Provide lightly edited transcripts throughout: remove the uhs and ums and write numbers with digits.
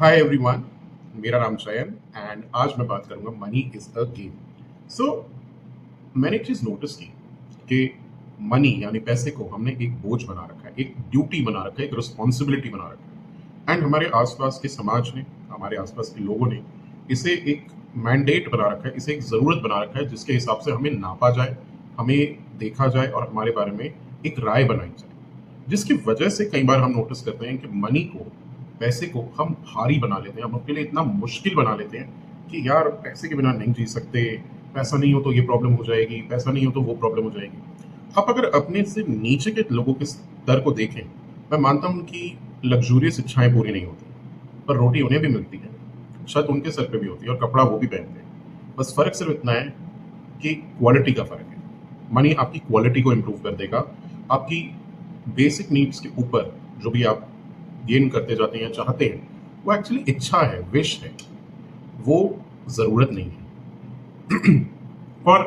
Hi everyone, मेरा नाम चयन एंड आज मैं बात करूंगा मनी इज अ गेम। सो मैंने एक चीज नोटिस की कि मनी यानी पैसे को हमने एक बोझ बना रखा है, एक ड्यूटी बना रखा है, एक रिस्पॉन्सिबिलिटी बना रखा है। एंड हमारे आसपास के समाज ने, हमारे आसपास के लोगों ने इसे एक मैंडेट बना रखा है, इसे एक जरूरत बना रखा है जिसके हिसाब से हमें नापा जाए, हमें देखा जाए और हमारे बारे में एक राय बनाई जाए। जिसकी वजह से कई बार हम नोटिस करते हैं कि मनी को, पैसे को हम भारी बना लेते हैं, हम अपने लिए इतना मुश्किल बना लेते हैं कि यार पैसे के बिना नहीं जी सकते, पैसा नहीं हो तो ये प्रॉब्लम हो जाएगी, पैसा नहीं हो तो वो प्रॉब्लम हो जाएगी। आप अगर अपने से नीचे के लोगों के स्तर को देखें, मैं मानता हूं उनकी लग्जूरियस इच्छाएं पूरी नहीं होती, पर रोटी उन्हें भी मिलती है, छत उनके सर पे भी होती है और कपड़ा वो भी पहनते हैं। बस फर्क सिर्फ इतना है कि क्वालिटी का फर्क है। मनी आपकी क्वालिटी को इम्प्रूव कर देगा, आपकी बेसिक नीड्स के ऊपर जो भी आप गेन करते जाते हैं, चाहते हैं, वो एक्चुअली इच्छा है, विश है, वो जरूरत नहीं है। और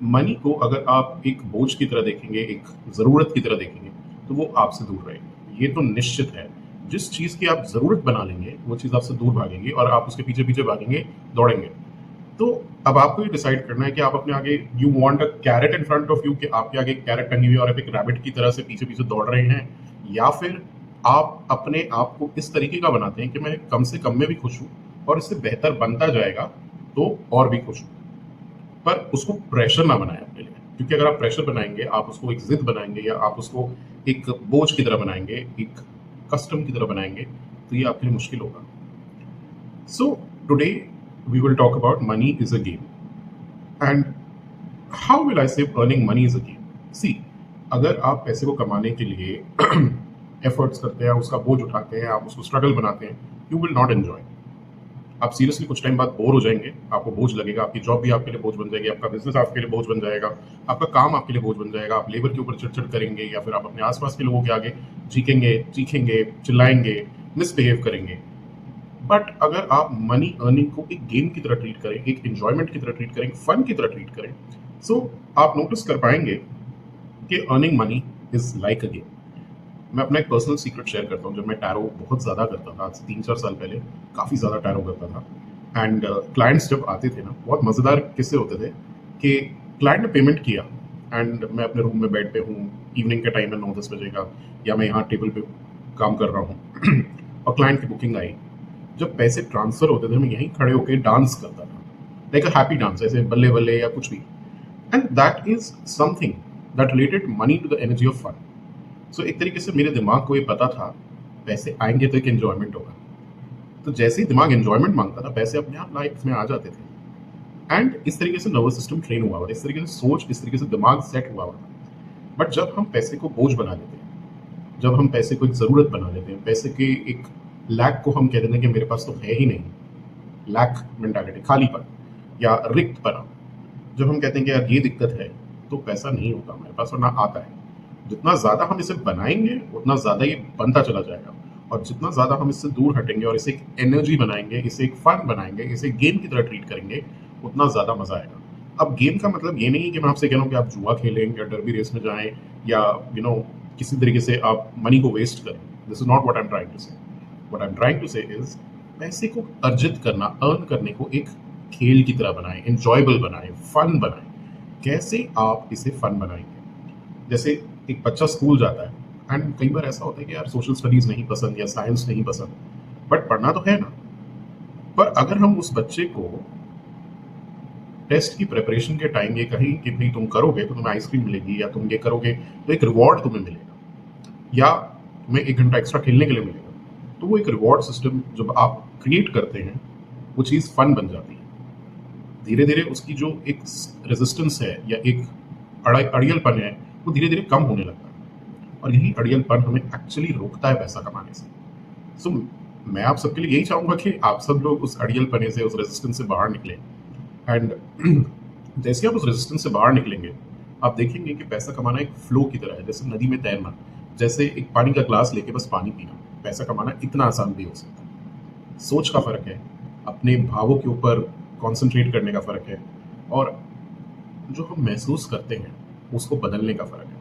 मनी को अगर आप एक बोझ की तरह देखेंगे, एक जरूरत की तरह देखेंगे, तो वो आपसे दूर रहेगी, ये तो निश्चित है। जिस चीज की आप जरूरत बना लेंगे वो चीज आपसे दूर भागेंगी और आप उसके पीछे पीछे भागेंगे, दौड़ेंगे। तो अब आपको ये डिसाइड करना है कि आप अपने आगे, you want a carrot in front of you, कि आपके आगे एक कैरेट टंगी हुई है और आप एक रैबिट की तरह से पीछे पीछे दौड़ रहे हैं, या फिर आप अपने आप को इस तरीके का बनाते हैं कि मैं कम से कम में भी खुश हूं और इससे बेहतर बनता जाएगा तो और भी खुश हूं। पर उसको प्रेशर ना बनाएं अपने लिए, क्योंकि अगर आप प्रेशर बनाएंगे, आप उसको एक जिद बनाएंगे या आप उसको एक बोझ की तरह बनाएंगे, एक कस्टम की तरह बनाएंगे, तो ये आपके लिए मुश्किल होगा। So today we will talk about money is a game. And how will I say earning money is a game? See, अगर आप पैसे को कमाने के लिए एफर्ट्स करते हैं, उसका बोझ उठाते हैं, आप उसको स्ट्रगल बनाते हैं, यू विल नॉट एंजॉय। आप सीरियसली कुछ टाइम बाद बोर हो जाएंगे, आपको बोझ लगेगा, आपकी जॉब भी आपके लिए बोझ बन जाएगी, आपका बिजनेस आपके लिए बोझ बन जाएगा, आपका काम आपके लिए बोझ बन जाएगा, आप लेबर के ऊपर चिड़चिड़ करेंगे या फिर आप अपने आसपास के लोगों के आगे चीखेंगे, चीखेंगे, चिल्लाएंगे, मिसबिहेव करेंगे। बट अगर आप मनी अर्निंग को एक गेम की तरह ट्रीट करें, एक एंजॉयमेंट की तरह ट्रीट करें, फन की तरह ट्रीट करें, सो आप नोटिस कर पाएंगे कि earning money is like a game. मैं अपना एक पर्सनल सीक्रेट शेयर करता हूँ। जब मैं टैरो बहुत ज़्यादा करता था, आज 3-4 साल पहले काफ़ी ज़्यादा टैरो करता था, एंड क्लाइंट्स जब आते थे ना, बहुत मज़ेदार किस्से होते थे कि क्लाइंट ने पेमेंट किया एंड मैं अपने रूम में बेड पे हूँ, इवनिंग का टाइम है, 9-10 बजे का, या मैं यहाँ टेबल पे काम कर रहा हूँ और क्लाइंट की बुकिंग आई। जब पैसे ट्रांसफर होते थे मैं यहीं खड़े होकर डांस करता था, लाइक अ हैप्पी डांस, ऐसे बल्ले बल्ले या कुछ भी। And that is something that related money to the energy of fun. So एक तरीके से मेरे दिमाग को ये पता था पैसे आएंगे तो एक एंजॉयमेंट होगा। तो जैसे ही दिमाग एंजॉयमेंट मांगता था, पैसे अपने आप लाइफ में आ जाते थे। एंड इस तरीके से नर्वस सिस्टम ट्रेन हुआ हुआ था, इस तरीके से सोच, इस तरीके से दिमाग सेट हुआ हुआ था। बट जब हम पैसे को बोझ बना लेते हैं, जब हम पैसे को एक ज़रूरत बना लेते हैं, पैसे के एक लैक को हम कह देते हैं कि मेरे पास तो है ही नहीं, लैक मेंटालिटी, खालीपन या रिक्तपना, जब हम कहते हैं कि यार ये दिक्कत है, तो पैसा नहीं होता हमारे पास और ना आता है। जितना ज़्यादा हम इसे बनाएंगे उतना ज़्यादा ये बनता चला जाएगा, और जितना ज़्यादा हम इससे दूर हटेंगे और इसे एक एनर्जी बनाएंगे, इसे एक फन बनाएंगे, इसे गेम की तरह ट्रीट करेंगे, उतना ज़्यादा मज़ा आएगा। अब गेम का मतलब ये नहीं है कि मैं आपसे कह रहा हूँ कि आप जुआ खेलें या डरबी रेस में जाएं या किसी तरीके से आप मनी को वेस्ट करें। This is not what I am trying to say. What I am trying to say is पैसे को अर्जित करना, अर्न करने को एक खेल की तरह बनाएं, एंजॉयबल बनाएं, फन बनाएं। कैसे आप इसे फन बनाएंगे? जैसे एक बच्चा स्कूल जाता है एंड कई बार ऐसा होता है कि यार सोशल स्टडीज नहीं पसंद या साइंस नहीं पसंद, बट पढ़ना तो है ना। पर अगर हम उस बच्चे को टेस्ट की प्रिपरेशन के टाइम ये कहें कि भाई तुम करोगे तो तुम्हें आइसक्रीम मिलेगी, या तुम ये करोगे तो एक रिवॉर्ड तुम्हें मिलेगा, या तुम्हें 1 घंटा एक्स्ट्रा खेलने के लिए मिलेगा, तो वो एक रिवॉर्ड सिस्टम जब आप क्रिएट करते हैं, वो चीज़ फन बन जाती है। धीरे धीरे उसकी जो एक रेजिस्टेंस है या एक अड़ियलपन है, वो धीरे धीरे कम होने लगता है, और यही अड़ियलपन हमें एक्चुअली रोकता है पैसा कमाने से। सो मैं आप सबके लिए यही चाहूंगा कि आप सब लोग उस अड़ियलपने से, उस रेजिस्टेंस से बाहर निकले। एंड जैसे आप उस रेजिस्टेंस से बाहर निकलेंगे, आप देखेंगे कि पैसा कमाना एक फ्लो की तरह है, जैसे नदी में तैरना, जैसे एक पानी का ग्लास लेके बस पानी पीना। पैसा कमाना इतना आसान भी हो सकता है। सोच का फर्क है, अपने भावों के ऊपर कंसंट्रेट करने का फर्क है, और जो हम महसूस करते हैं उसको बदलने का फर्क है।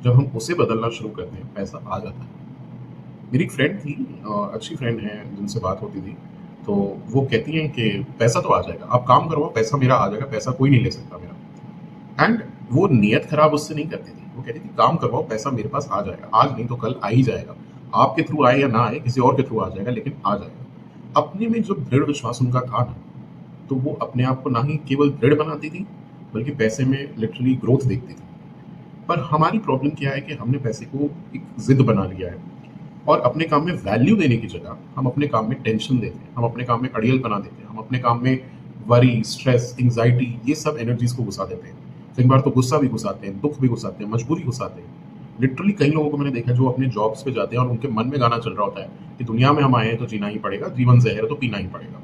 जब हम उसे बदलना शुरू करते हैं, पैसा आ जाता है। मेरी एक फ्रेंड थी, अच्छी फ्रेंड है जिनसे बात होती थी। तो वो कहती हैं कि पैसा तो आ जाएगा, आप काम करो, पैसा मेरा आ जाएगा, पैसा कोई नहीं ले सकता मेरा। एंड वो नियत खराब उससे नहीं करती थी, वो कहती थी काम करवाओ, पैसा मेरे पास आ जाएगा, आज नहीं तो कल आ ही जाएगा। आपके थ्रू आए या ना आए, किसी और के थ्रू आ जाएगा, लेकिन आ जाएगा। अपने में जो दृढ़ विश्वास उनका था ना, तो वो अपने आप को ना ही केवल दृढ़ बनाती थी, बल्कि पैसे में लिटरली ग्रोथ देखती थी। पर हमारी प्रॉब्लम क्या है कि हमने पैसे को एक जिद बना लिया है, और अपने काम में वैल्यू देने की जगह हम अपने काम में टेंशन देते हैं, हम अपने काम में अड़ियल बना देते हैं, हम अपने काम में वरी, स्ट्रेस, एंग्जाइटी, ये सब एनर्जीज को घुसा देते हैं। कई बार तो गुस्सा भी घुसाते हैं, दुख भी घुसाते हैं, मजबूरी घुसाते हैं। लिटरली कई लोगों को मैंने देखा है जो अपने जॉब्स पे जाते हैं और उनके मन में गाना चल रहा होता है कि दुनिया में हम आए हैं तो जीना ही पड़ेगा, जीवन जहर है तो पीना ही पड़ेगा।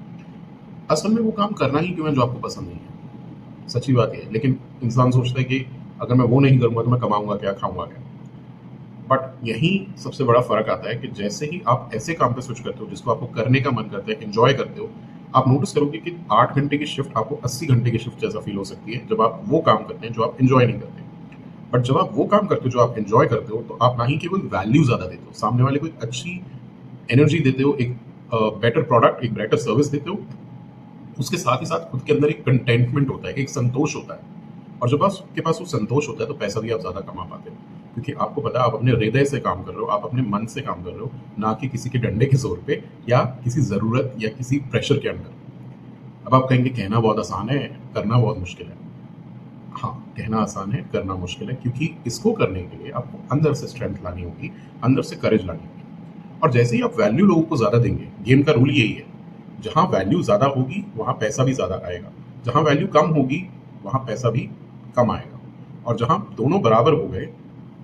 असल में वो काम करना ही क्यों है जो आपको पसंद नहीं है? सच्ची बात है, लेकिन इंसान सोचता है कि अगर मैं वो नहीं करूंगा तो मैं कमाऊंगा क्या, खाऊंगा क्या। बट यही सबसे बड़ा फर्क आता है कि जैसे ही आप ऐसे काम पे स्विच करते हो जिसको आपको करने का मन करता है, एंजॉय करते हो, आप नोटिस करोगे कि 8 घंटे की शिफ्ट आपको 80 घंटे की शिफ्ट जैसा फील हो सकती है जब आप वो काम करते हैं जो आप एंजॉय नहीं करते। बट जब आप वो काम करते हो जो आप एंजॉय करते हो, तो आप ना ही केवल वैल्यू ज्यादा देते हो, सामने वाले को एक अच्छी एनर्जी देते हो, एक बेटर प्रोडक्ट, एक बेटर सर्विस देते हो। उसके साथ ही साथ खुद के अंदर एक कंटेंटमेंट होता है, एक संतोष होता है। और जब आपके पास वो संतोष होता है तो पैसा भी आप ज्यादा कमा पाते हो, क्योंकि आपको पता है आप अपने हृदय से काम कर रहे हो, आप अपने मन से काम कर रहे हो, ना कि किसी के डंडे के जोर पे या किसी जरूरत या किसी प्रेशर के अंडर। अब आप कहेंगे कहना बहुत आसान है, करना बहुत मुश्किल है। हाँ, कहना आसान है, करना मुश्किल है, क्योंकि इसको करने के लिए आपको अंदर से स्ट्रेंथ लानी होगी, अंदर से करेज लानी होगी। और जैसे ही आप वैल्यू लोगों को ज्यादा देंगे, गेम का रूल यही है, जहां वैल्यू ज्यादा होगी वहां पैसा भी ज्यादा आएगा, जहां वैल्यू कम होगी वहां पैसा भी कम आएगा, और जहां दोनों बराबर हो गए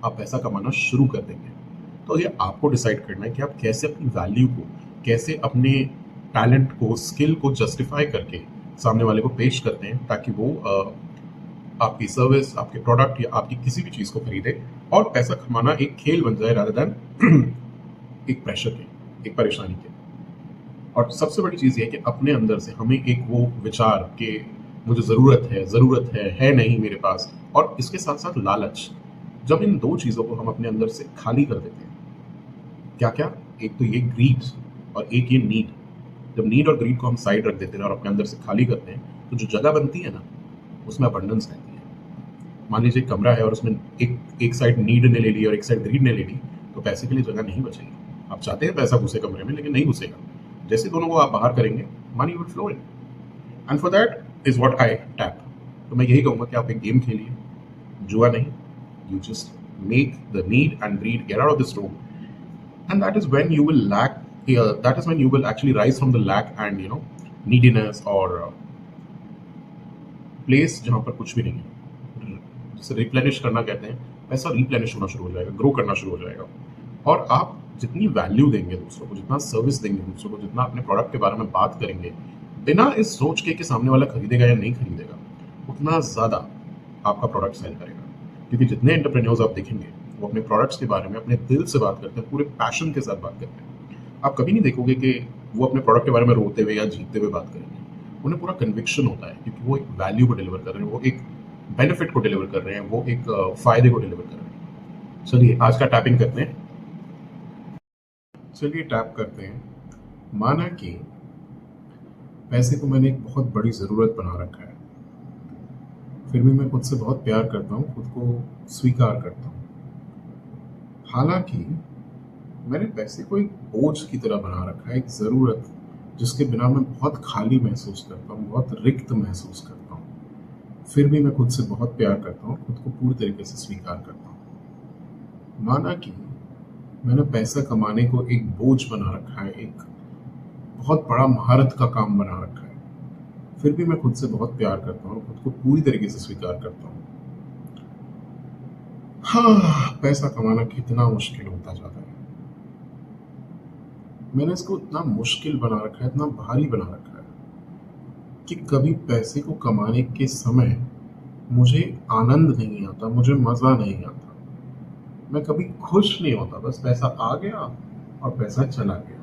आप पैसा कमाना शुरू कर देंगे। तो ये आपको डिसाइड करना है कि आप कैसे अपनी वैल्यू को, कैसे अपने टैलेंट को, स्किल को जस्टिफाई करके सामने वाले को पेश करते हैं, ताकि वो आपकी सर्विस, आपके प्रोडक्ट या आपकी किसी भी चीज को खरीदे, और पैसा कमाना एक खेल बन जाए रादर देन एक प्रेशर के, एक परेशानी के। और सबसे बड़ी चीज ये है कि अपने अंदर से हमें एक वो विचार कि मुझे जरूरत है नहीं मेरे पास, और इसके साथ साथ लालच, जब इन दो चीजों को हम अपने अंदर से खाली कर देते हैं, क्या क्या, एक तो ये ग्रीड और एक ये नीड। जब नीड और ग्रीड को हम साइड रख देते हैं और अपने अंदर से खाली करते हैं, तो जो जगह बनती है ना, उसमें अबंडेंस रहती है। मान लीजिए एक कमरा है और उसमें एक एक साइड नीड ने ले ली और एक साइड ग्रीड ने ले ली, तो पैसे के लिए जगह नहीं बचेगी। आप चाहते हैं पैसा घुसे कमरे में, लेकिन नहीं घुसेगा। जैसे दोनों को आप बाहर करेंगे, money will flow in, and for that is what I tap. तो मैं यही कहूंगा कि आप एक गेम खेलिए, जुआ नहीं। You just make the need and greed get out of this room, and that is when you will lack. That is when you will actually rise from the lack and neediness or place जहाँ पर कुछ भी नहीं है। जिसे replenish करना कहते हैं, पैसा रिप्लेनिश होना शुरू हो जाएगा, ग्रो करना शुरू हो जाएगा। और आप जितनी वैल्यू देंगे दूसरों को, जितना सर्विस देंगे दूसरों को, जितना अपने प्रोडक्ट के बारे में बात करेंगे, बिना इस सोच के कि सामने वाला खरीदेगा या नहीं खरीदेगा, उतना ज्यादा आपका प्रोडक्ट सेल करेगा। क्योंकि जितने एंटरप्रेन्योर्स आप देखेंगे, वो अपने प्रोडक्ट्स के बारे में अपने दिल से बात करते हैं, पूरे पैशन के साथ बात करते हैं। आप कभी नहीं देखोगे कि वो अपने प्रोडक्ट के बारे में रोते हुए या जीतते हुए बात करेंगे। उन्हें पूरा कन्विक्शन होता है, क्योंकि वो एक वैल्यू को डिलीवर कर रहे हैं, वो एक बेनिफिट को डिलीवर कर रहे हैं, वो एक फायदे को डिलीवर कर रहे हैं। चलिए आज का टैपिंग करते हैं। चलिए टैप करते हैं। माना कि पैसे को मैंने एक बहुत बड़ी ज़रूरत बना रखा है, फिर भी मैं खुद से बहुत प्यार करता हूँ, खुद को स्वीकार करता हूँ। हालांकि मैंने पैसे को एक बोझ की तरह बना रखा है, एक ज़रूरत जिसके बिना मैं बहुत खाली महसूस करता हूँ, बहुत रिक्त महसूस करता हूँ। फिर भी मैं खुद से बहुत प्यार करता हूँ, खुद को पूरी तरीके से स्वीकार करता हूँ। माना कि मैंने पैसा कमाने को एक बोझ बना रखा है, एक बहुत बड़ा महारत का काम बना रखा है, फिर भी मैं खुद से बहुत प्यार करता हूँ, खुद को पूरी तरीके से स्वीकार करता हूँ। हाँ, पैसा कमाना कितना मुश्किल होता जाता है। मैंने इसको इतना मुश्किल बना रखा है, इतना भारी बना रखा है, कि कभी पैसे को कमाने के समय मुझे आनंद नहीं आता, मुझे मजा नहीं आता, मैं कभी खुश नहीं होता। बस पैसा आ गया और पैसा चला गया,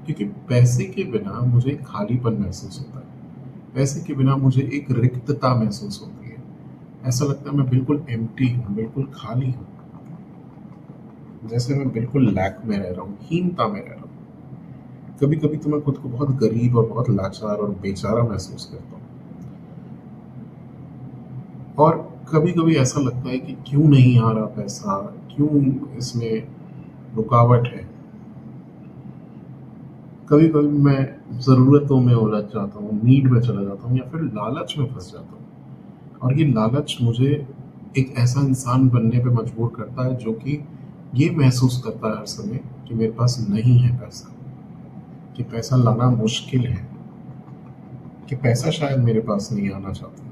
क्योंकि पैसे के बिना मुझे खालीपन महसूस होता है, पैसे के बिना मुझे एक रिक्तता महसूस होती है। ऐसा लगता है मैं बिल्कुल एम्प्टी हूँ, बिल्कुल खाली हूँ। जैसे मैं बिल्कुल लैक में रह रहा हूँ, हीनता में रह रहा हूँ। कभी कभी तो मैं खुद को बहुत गरीब और बहुत लाचार और बेचारा महसूस करता हूँ। और कभी कभी ऐसा लगता है कि क्यों नहीं आ रहा पैसा, क्यों इसमें रुकावट है। कभी कभी मैं ज़रूरतों में उलझ जाता हूँ, नीड में चला जाता हूँ या फिर लालच में फंस जाता हूँ। और ये लालच मुझे एक ऐसा इंसान बनने पे मजबूर करता है जो कि ये महसूस करता है हर समय कि मेरे पास नहीं है पैसा, कि पैसा लाना मुश्किल है, कि पैसा शायद मेरे पास नहीं आना चाहता,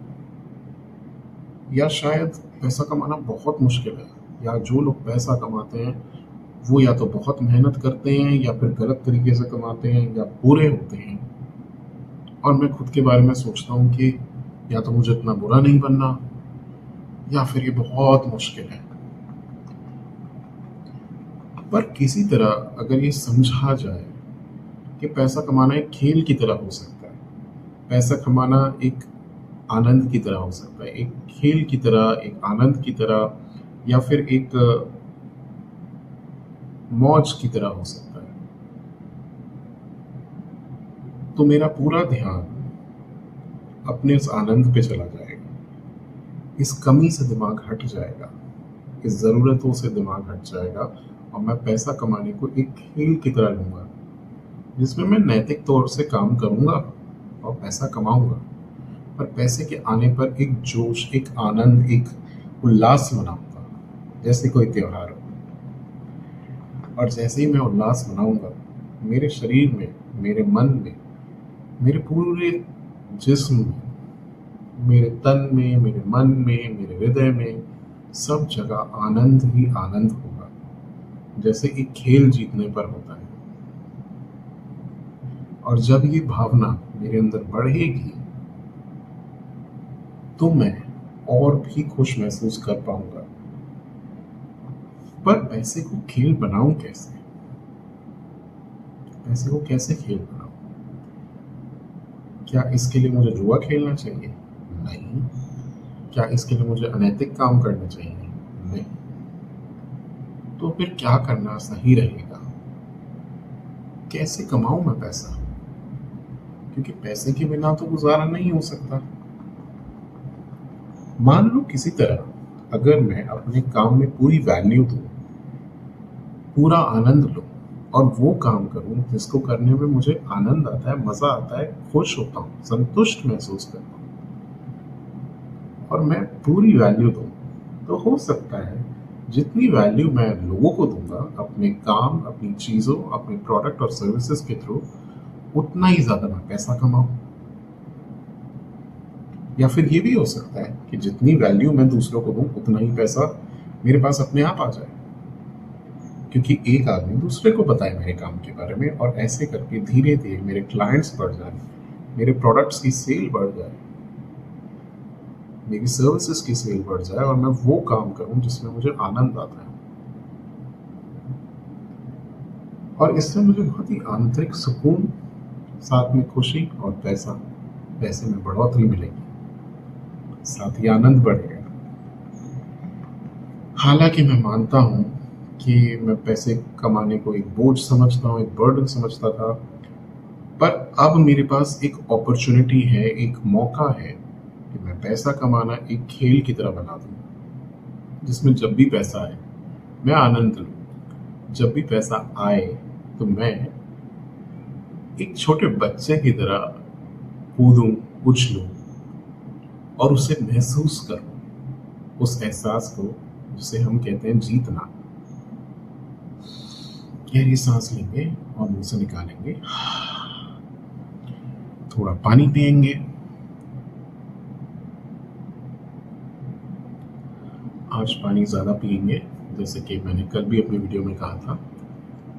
या शायद पैसा कमाना बहुत मुश्किल है, या जो लोग पैसा कमाते हैं वो या तो बहुत मेहनत करते हैं या फिर गलत तरीके से कमाते हैं या बुरे होते हैं। और मैं खुद के बारे में सोचता हूँ कि या तो मुझे इतना बुरा नहीं बनना या फिर ये बहुत मुश्किल है। पर किसी तरह अगर ये समझा जाए कि पैसा कमाना एक खेल की तरह हो सकता है, पैसा कमाना एक आनंद की तरह हो सकता है, एक खेल की तरह, एक आनंद की तरह, या फिर एक मौज की तरह हो सकता है, तो मेरा पूरा ध्यान अपने उस आनंद पे चला जाएगा। इस कमी से दिमाग हट जाएगा, इस ज़रूरतों से दिमाग हट जाएगा और मैं पैसा कमाने को एक खेल की तरह लूँगा, जिसमें मैं नैतिक तौर से काम करूँगा और पैसा कमाऊँगा। पर पैसे के आने पर एक जोश, एक आनंद, एक उल्लास मनाऊँगा, जैसे कोई त्योहार हो। और जैसे ही मैं उल्लास मनाऊँगा, मेरे शरीर में, मेरे मन में, मेरे पूरे जिस्म में, मेरे तन में, मेरे मन में, मेरे हृदय में, सब जगह आनंद ही आनंद होगा, जैसे एक खेल जीतने पर होता है। और जब ये भावना मेरे अंदर बढ़ेगी तो मैं और भी खुश महसूस कर पाऊंगा। पर पैसे को खेल बनाऊं कैसे? पैसे को कैसे खेल बनाऊं? क्या इसके लिए मुझे जुआ खेलना चाहिए? नहीं। क्या इसके लिए मुझे अनैतिक काम करने चाहिए? नहीं। तो फिर क्या करना सही रहेगा? कैसे कमाऊं मैं पैसा? क्योंकि पैसे के बिना तो गुजारा नहीं हो सकता। मान लो किसी तरह अगर मैं अपने काम में पूरी वैल्यू दूं, पूरा आनंद लूं और वो काम करूं जिसको करने में मुझे आनंद आता है, मजा आता है, खुश होता हूं, संतुष्ट महसूस करता हूं, और मैं पूरी वैल्यू दूं, तो हो सकता है जितनी वैल्यू मैं लोगों को दूंगा अपने काम, अपनी चीज़ों, अपने प्रोडक्ट और सर्विसेज के थ्रू, उतना ही ज़्यादा मैं पैसा कमाऊं। या फिर ये भी हो सकता है कि जितनी वैल्यू मैं दूसरों को दूं उतना ही पैसा मेरे पास अपने आप आ जाए, क्योंकि एक आदमी दूसरे को बताए मेरे काम के बारे में, और ऐसे करके धीरे धीरे मेरे क्लाइंट्स बढ़ जाए, मेरे प्रोडक्ट्स की सेल बढ़ जाए, मेरी सर्विसेज की सेल बढ़ जाए, और मैं वो काम करूं जिसमें मुझे आनंद आता है। और इससे मुझे बहुत ही आंतरिक सुकून, साथ में खुशी और पैसे में बढ़ोतरी मिलेगी, साथ ही आनंद बढ़ेगा। हालांकि मैं मानता हूं कि मैं पैसे कमाने को एक बोझ समझता हूं, एक बर्डन समझता था, पर अब मेरे पास एक अपॉर्चुनिटी है, एक मौका है कि मैं पैसा कमाना एक खेल की तरह बना दूं, जिसमें जब भी पैसा आए मैं आनंद लूं। जब भी पैसा आए तो मैं एक छोटे बच्चे की तरह कूदूं, उछलूं और उसे महसूस करूं, उस एहसास को जिसे हम कहते हैं जीतना। गहरी सांस लेंगे और मुंह से निकालेंगे, थोड़ा पानी पिएंगे, आज पानी ज़्यादा पिएंगे, जैसे कि मैंने कल भी अपनी वीडियो में कहा था,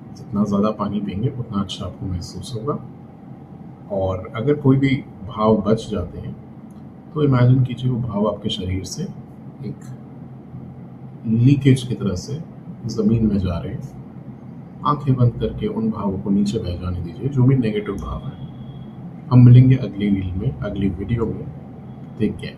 जितना ज़्यादा पानी पिएंगे उतना अच्छा आपको महसूस होगा। और अगर कोई भी भाव बच जाते हैं तो इमेजिन कीजिए वो भाव आपके शरीर से एक लीकेज की तरह से ज़मीन में जा रहे हैं। आंखें बंद करके उन भावों को नीचे बह जाने दीजिए, जो भी नेगेटिव भाव है। हम मिलेंगे अगली रील में, अगली वीडियो में। Take care.